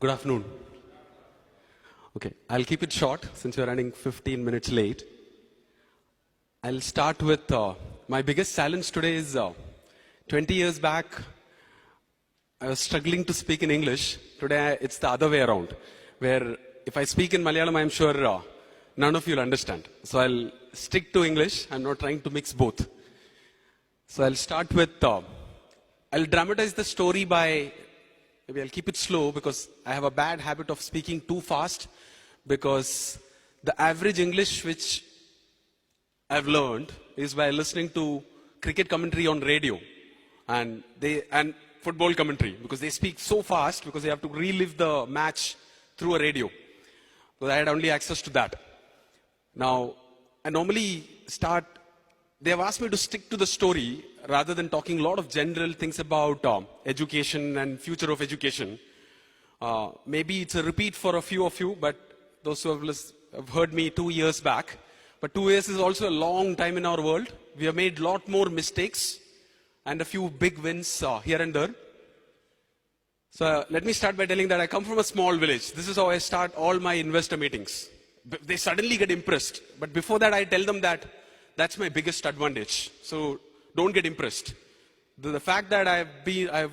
Good afternoon. Okay, I'll keep it short since we're running 15 minutes late. I'll start with my biggest challenge today is 20 years back, I was struggling to speak in English. Today, it's the other way around, where if I speak in Malayalam, I'm sure none of you will understand. So I'll stick to English. I'm not trying to mix both. So I'll start with, I'll dramatize the story by, maybe I'll keep it slow because I have a bad habit of speaking too fast because the average English which I've learned is by listening to cricket commentary on radio and football commentary because they speak so fast because they have to relive the match through a radio. Because I had only access to that. Now, I normally they have asked me to stick to the story rather than talking a lot of general things about education and future of education. Maybe it's a repeat for a few of you, but those who have heard me 2 years back. But 2 years is also a long time in our world. We have made a lot more mistakes and a few big wins here and there. So let me start by telling that I come from a small village. This is how I start all my investor meetings. They suddenly get impressed. But before that, I tell them that that's my biggest advantage. So don't get impressed. The fact that I've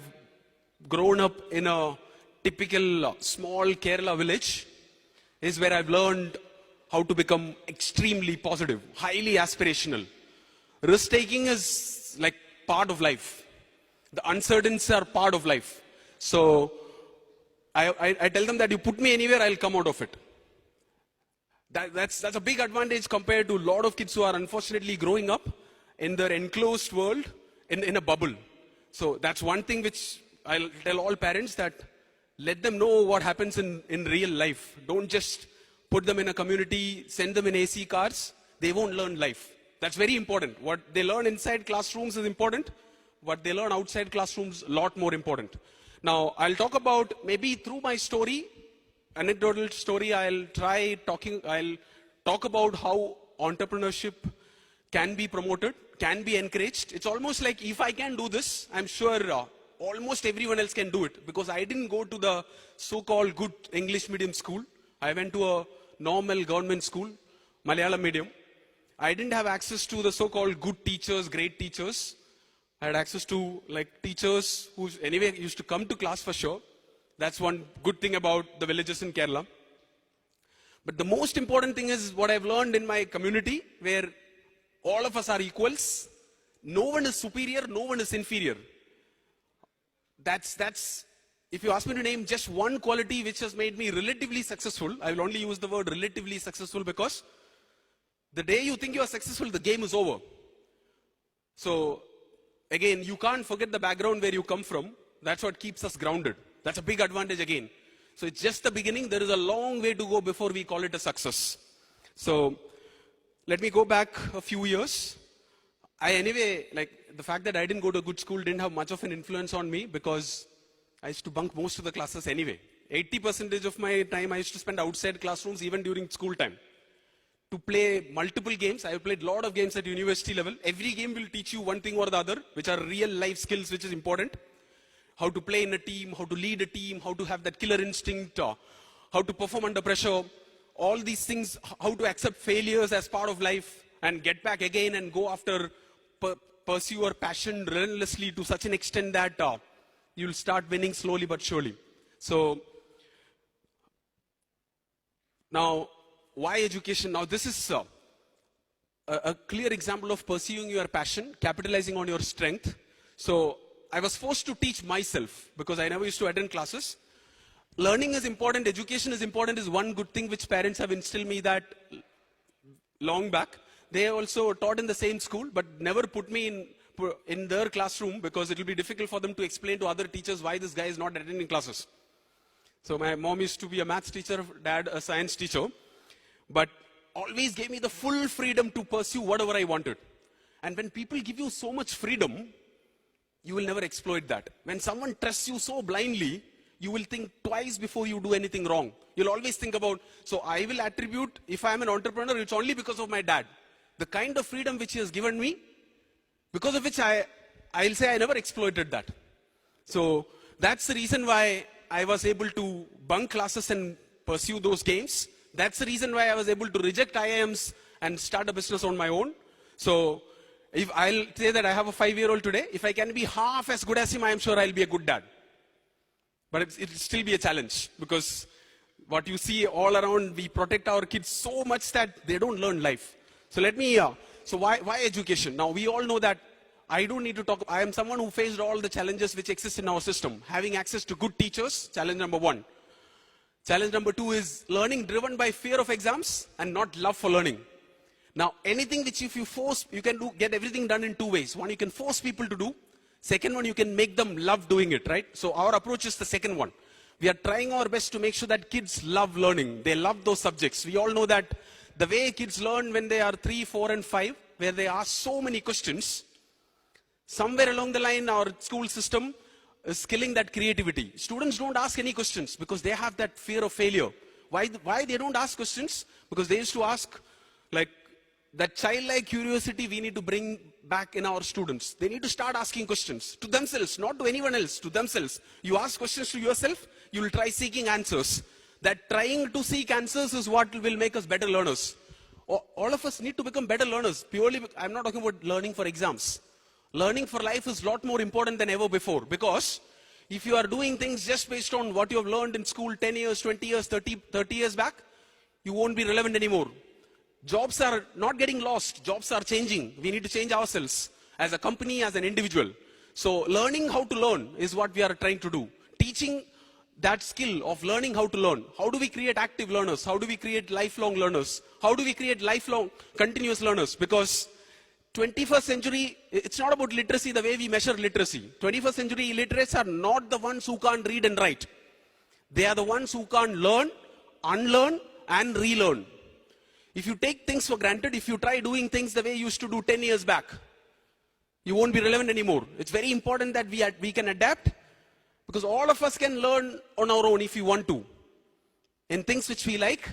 grown up in a typical small Kerala village is where I've learned how to become extremely positive, highly aspirational. Risk-taking is like part of life. The uncertainties are part of life. So I tell them that you put me anywhere, I'll come out of it. That's a big advantage compared to a lot of kids who are unfortunately growing up in their enclosed world in a bubble. So that's one thing which I'll tell all parents, that let them know what happens in real life. Don't just put them in a community, send them in AC cars. They won't learn life. That's very important. What they learn inside classrooms is important. What they learn outside classrooms, a lot more important. Now, I'll talk about, maybe through my story, anecdotal story, I'll talk about how entrepreneurship can be promoted, can be encouraged. It's almost like if I can do this, I'm sure almost everyone else can do it, because I didn't go to the so-called good English medium school. I went to a normal government school, Malayalam medium. I didn't have access to the so-called good teachers, great teachers. I had access to teachers who anyway used to come to class for sure. That's one good thing about the villages in Kerala. But the most important thing is what I've learned in my community, where all of us are equals. No one is superior, no one is inferior. That's if you ask me to name just one quality which has made me relatively successful, I will only use the word relatively successful because the day you think you are successful, the game is over. So again, you can't forget the background where you come from. That's what keeps us grounded. That's a big advantage again. So it's just the beginning. There is a long way to go before we call it a success. So let me go back a few years. The fact that I didn't go to a good school didn't have much of an influence on me because I used to bunk most of the classes anyway. 80% of my time I used to spend outside classrooms even during school time. To play multiple games. I have played a lot of games at university level. Every game will teach you one thing or the other, which are real life skills, which is important. How to play in a team, how to lead a team, how to have that killer instinct, how to perform under pressure. All these things, how to accept failures as part of life and get back again and go after, pursue your passion relentlessly to such an extent that you'll start winning slowly but surely. So, now, why education? Now, this is a clear example of pursuing your passion, capitalizing on your strength. So, I was forced to teach myself because I never used to attend classes. Learning is important, education is important is one good thing which parents have instilled me that long back. They also taught in the same school but never put me in their classroom because it will be difficult for them to explain to other teachers why this guy is not attending classes. So my mom used to be a maths teacher, dad a science teacher, but always gave me the full freedom to pursue whatever I wanted. And when people give you so much freedom, you will never exploit that. When someone trusts you so blindly, you will think twice before you do anything wrong. You'll always think about, so I will attribute, if I am an entrepreneur, it's only because of my dad. The kind of freedom which he has given me, because of which I'll say I never exploited that. So that's the reason why I was able to bunk classes and pursue those games. That's the reason why I was able to reject IIMs and start a business on my own. So if I'll say that I have a 5-year-old today, if I can be half as good as him, I'm sure I'll be a good dad. But it'll still be a challenge, because what you see all around, we protect our kids so much that they don't learn life. So so why education? Now we all know that I don't need to talk. I am someone who faced all the challenges which exist in our system. Having access to good teachers, challenge number 1. Challenge number 2 is learning driven by fear of exams and not love for learning. Now, anything which if you force, you can get everything done in 2 ways. One, you can force people to do. Second one, you can make them love doing it, right? So our approach is the second one. We are trying our best to make sure that kids love learning. They love those subjects. We all know that the way kids learn when they are 3, 4, and 5, where they ask so many questions, somewhere along the line, our school system is killing that creativity. Students don't ask any questions because they have that fear of failure. Why they don't ask questions? Because they used to ask, like, that childlike curiosity we need to bring back in our students. They need to start asking questions to themselves, not to anyone else, to themselves. You ask questions to yourself, you will try seeking answers. That trying to seek answers is what will make us better learners. All of us need to become better learners. Purely, I'm not talking about learning for exams. Learning for life is a lot more important than ever before, because if you are doing things just based on what you have learned in school 10 years, 20 years, 30 years back, you won't be relevant anymore. Jobs are not getting lost. Jobs are changing. We need to change ourselves as a company, as an individual. So learning how to learn is what we are trying to do. Teaching that skill of learning how to learn. How do we create active learners? How do we create lifelong learners? How do we create lifelong continuous learners? Because 21st century, it's not about literacy the way we measure literacy. 21st century illiterates are not the ones who can't read and write. They are the ones who can't learn, unlearn, and relearn. If you take things for granted, if you try doing things the way you used to do 10 years back, you won't be relevant anymore. It's very important that we can adapt, because all of us can learn on our own if we want to, in things which we like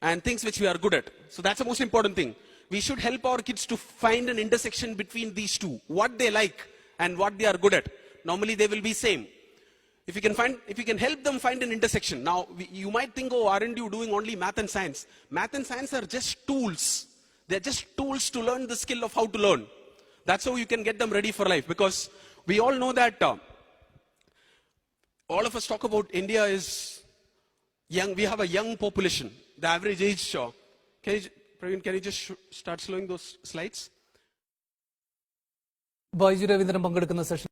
and things which we are good at. So that's the most important thing. We should help our kids to find an intersection between these two, what they like and what they are good at. Normally they will be same. If you can help them find an intersection. Now, you might think, oh, aren't you doing only math and science? Math and science are just tools. They're just tools to learn the skill of how to learn. That's how you can get them ready for life. Because we all know that all of us talk about India is young. We have a young population. The average age, Praveen, can you just start slowing those slides? Byju Raveendran പങ്കെടുക്കുന്ന session